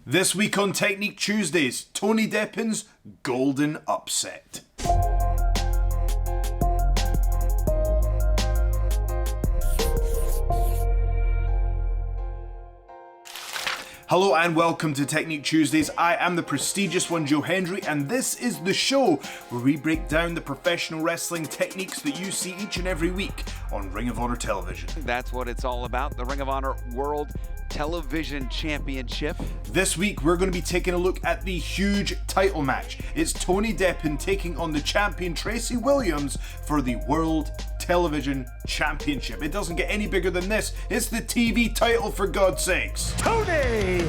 This week on Technique Tuesdays, Tony Deppen's Golden Upset. Hello and welcome to Technique Tuesdays. I am the prestigious one, Joe Hendry, and this is the show where we break down the professional wrestling techniques that you see each and every week on Ring of Honor television. That's what it's all about, the Ring of Honor World Television Championship. This week we're going to be taking a look at the huge title match. It's Tony Deppen taking on the champion Tracy Williams for the World Television Championship. It doesn't get any bigger than this. It's the TV title, for God's sakes. Tony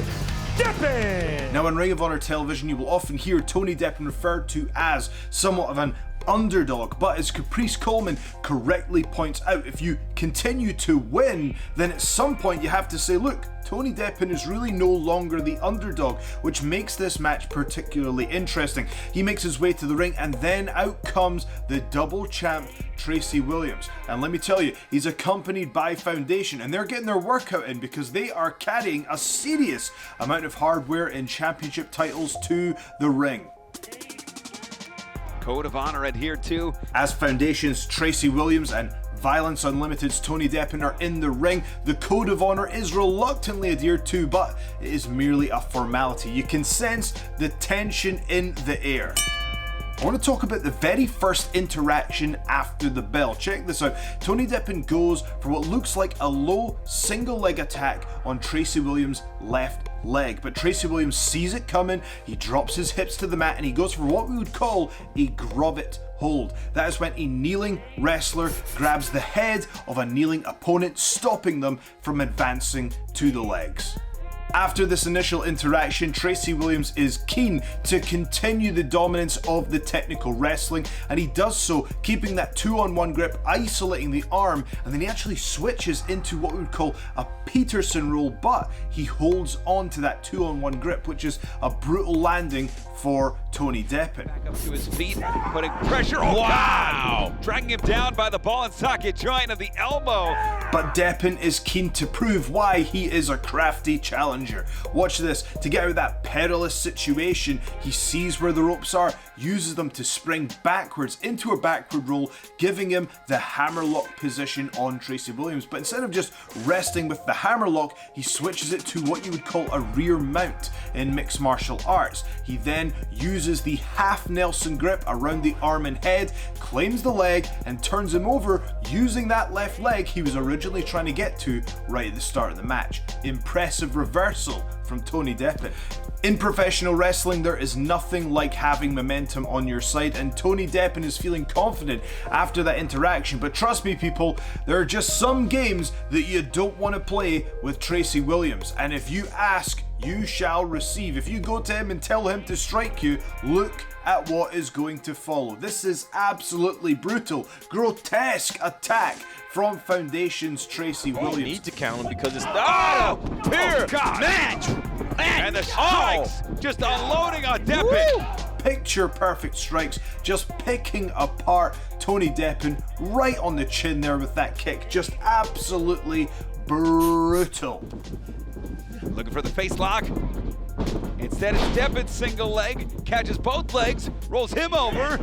Deppen! Now on Ring of Honor television you will often hear Tony Deppen referred to as somewhat of an underdog, but as Caprice Coleman correctly points out, if you continue to win, then at some point you have to say, look, Tony Deppen is really no longer the underdog, which makes this match particularly interesting. He makes his way to the ring and then out comes the double champ Tracy Williams. And let me tell you, he's accompanied by Foundation, and they're getting their workout in because they are carrying a serious amount of hardware and championship titles to the ring. Code of Honor adhered to. As Foundation's Tracy Williams and Violence Unlimited's Tony Deppen are in the ring, the Code of Honor is reluctantly adhered to, but it is merely a formality. You can sense the tension in the air. I want to talk about the very first interaction after the bell. Check this out. Tony Deppen goes for what looks like a low single leg attack on Tracy Williams' left leg, but Tracy Williams sees it coming, he drops his hips to the mat and he goes for what we would call a grommet hold. That is when a kneeling wrestler grabs the head of a kneeling opponent, stopping them from advancing to the legs. After this initial interaction, Tracy Williams is keen to continue the dominance of the technical wrestling, and he does so keeping that 2-on-1 grip, isolating the arm, and then he actually switches into what we would call a Peterson roll, but he holds on to that 2-on-1 grip, which is a brutal landing for Tony Deppen. Back up to his feet, putting pressure. Oh, wow! God. Dragging him down by the ball and socket joint of the elbow. But Deppen is keen to prove why he is a crafty challenger. Watch this. To get out of that perilous situation, he sees where the ropes are, uses them to spring backwards into a backward roll, giving him the hammerlock position on Tracy Williams. But instead of just resting with the hammerlock, he switches it to what you would call a rear mount in mixed martial arts. He then uses the half Nelson grip around the arm and head, claims the leg, and turns him over using that left leg he was originally trying to get to right at the start of the match. Impressive reversal from Tony Deppen. In professional wrestling, there is nothing like having momentum on your side, and Tony Deppen is feeling confident after that interaction. But trust me, people, there are just some games that you don't want to play with Tracy Williams, and if you ask, you shall receive. If you go to him and tell him to strike you, look at what is going to follow. This is absolutely brutal, grotesque attack from Foundation's Tracy Williams. You need to count him because it's not a pure match. And the strikes just unloading on Deppen. Picture perfect strikes, just picking apart Tony Deppen right on the chin there with that kick. Just absolutely brutal. Looking for the face lock. Instead, it's Deppen's single leg, catches both legs, rolls him over.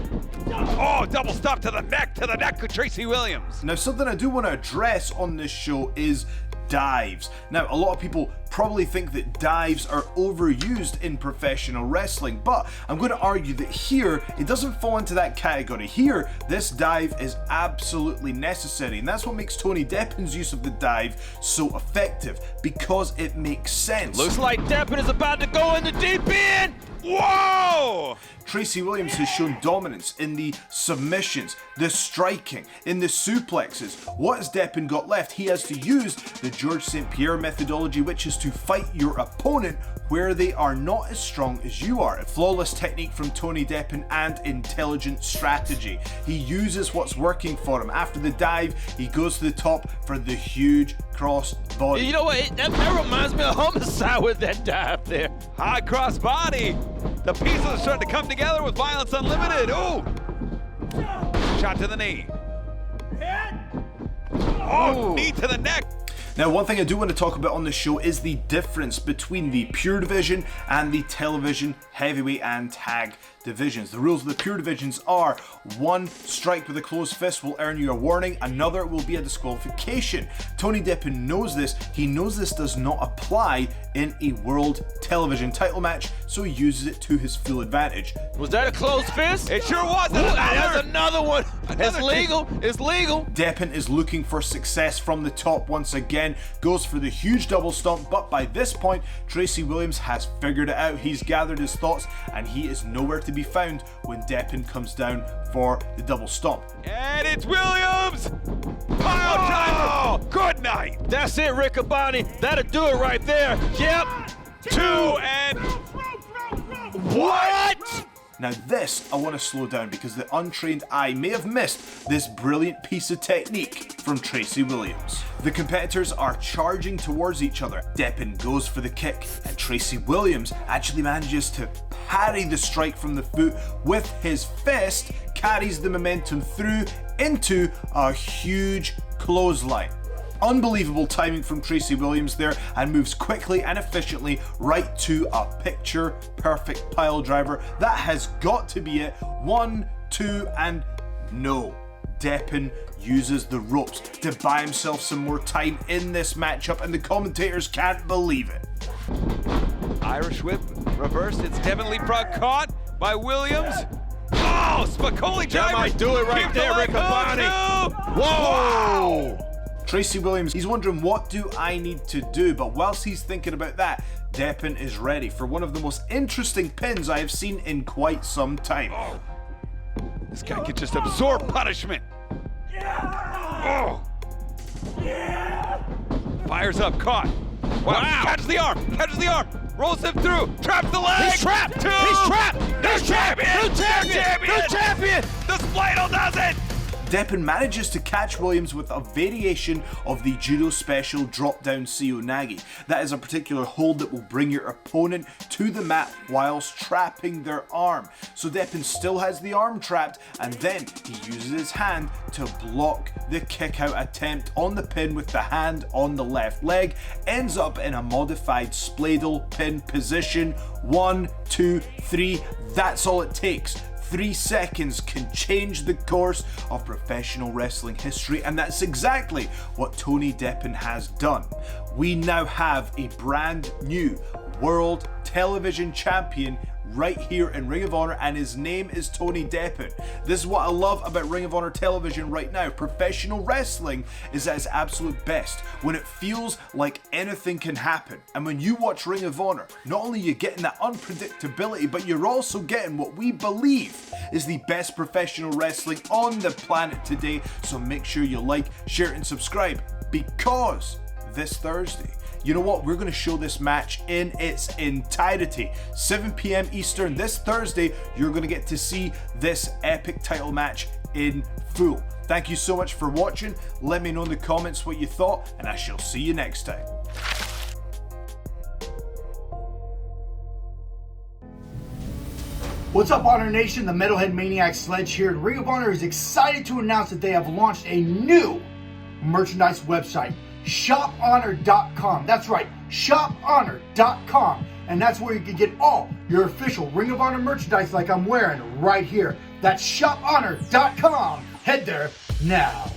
Oh, double stop to the neck of Tracy Williams. Now, something I do want to address on this show is dives. Now, a lot of people probably think that dives are overused in professional wrestling, but I'm going to argue that here it doesn't fall into that category. Here, this dive is absolutely necessary, and that's what makes Tony Deppen's use of the dive so effective, because it makes sense. Looks like Deppen is about to go in the deep end. Whoa! Tracy Williams has shown dominance in the submissions, the striking, in the suplexes. What has Deppen got left? He has to use the George St. Pierre methodology, which is to fight your opponent where they are not as strong as you are. A flawless technique from Tony Deppen and intelligent strategy. He uses what's working for him. After the dive, he goes to the top for the huge cross body. You know what? That reminds me of Homicide with that dive there. High cross body. The pieces are starting to come together with Violence Unlimited. Ooh! Shot to the knee. Oh, knee to the neck. Now, one thing I do want to talk about on the show is the difference between the pure division and the television heavyweight and tag divisions. The rules of the pure divisions are: one strike with a closed fist will earn you a warning, another will be a disqualification. Tony Deppen knows this. He knows this does not apply in a world television title match, so he uses it to his full advantage. Was that a closed fist? It sure was. That's another one. It's legal. It's legal. Deppen is looking for success from the top once again, goes for the huge double stomp, but by this point, Tracy Williams has figured it out. He's gathered his thoughts, and he is nowhere to be found when Deppen comes down for the double stomp. And it's Williams! Pile driver! Good night! That's it, Riccaboni. That'll do it right there. Yep. 2 and... What? Now this, I want to slow down because the untrained eye may have missed this brilliant piece of technique from Tracy Williams. The competitors are charging towards each other. Deppen goes for the kick, and Tracy Williams actually manages to parry the strike from the foot with his fist, carries the momentum through into a huge clothesline. Unbelievable timing from Tracy Williams there, and moves quickly and efficiently right to a picture perfect pile driver. That has got to be it. 1, 2, and no. Deppen uses the ropes to buy himself some more time in this matchup, and the commentators can't believe it. Irish whip reversed. It's Devin leapfrog caught by Williams. Oh, Spicoli driver. That might do it right there, Riccaboni. Whoa! Tracy Williams, he's wondering, what do I need to do? But whilst he's thinking about that, Deppen is ready for one of the most interesting pins I have seen in quite some time. Oh. This guy could just absorb punishment. Oh. Fires up, caught. Wow. Catches the arm, rolls him through, traps the leg. He's trapped. 2. He's trapped. New champion. New champion. The Spladle does it. Deppen manages to catch Williams with a variation of the judo special drop-down Seonagi. That is a particular hold that will bring your opponent to the mat whilst trapping their arm. So Deppen still has the arm trapped, and then he uses his hand to block the kick-out attempt on the pin with the hand on the left leg. Ends up in a modified Spladle pin position. 1, 2, 3. That's all it takes. 3 seconds can change the course of professional wrestling history, and that's exactly what Tony Deppen has done. We now have a brand new world television champion right here in Ring of Honor, and his name is Tony Deppen. This is what I love about Ring of Honor television right now. Professional wrestling is at its absolute best when it feels like anything can happen. And when you watch Ring of Honor, not only are you getting that unpredictability, but you're also getting what we believe is the best professional wrestling on the planet today. So make sure you like, share, and subscribe, because this Thursday, you know what? We're going to show this match in its entirety. 7 p.m. Eastern this Thursday, you're going to get to see this epic title match in full. Thank you so much for watching. Let me know in the comments what you thought, and I shall see you next time. What's up, Honor Nation? The Metalhead Maniac Sledge here, and Ring of Honor is excited to announce that they have launched a new merchandise website. ShopHonor.com. That's right, ShopHonor.com. And that's where you can get all your official Ring of Honor merchandise like I'm wearing right here. That's ShopHonor.com. Head there now.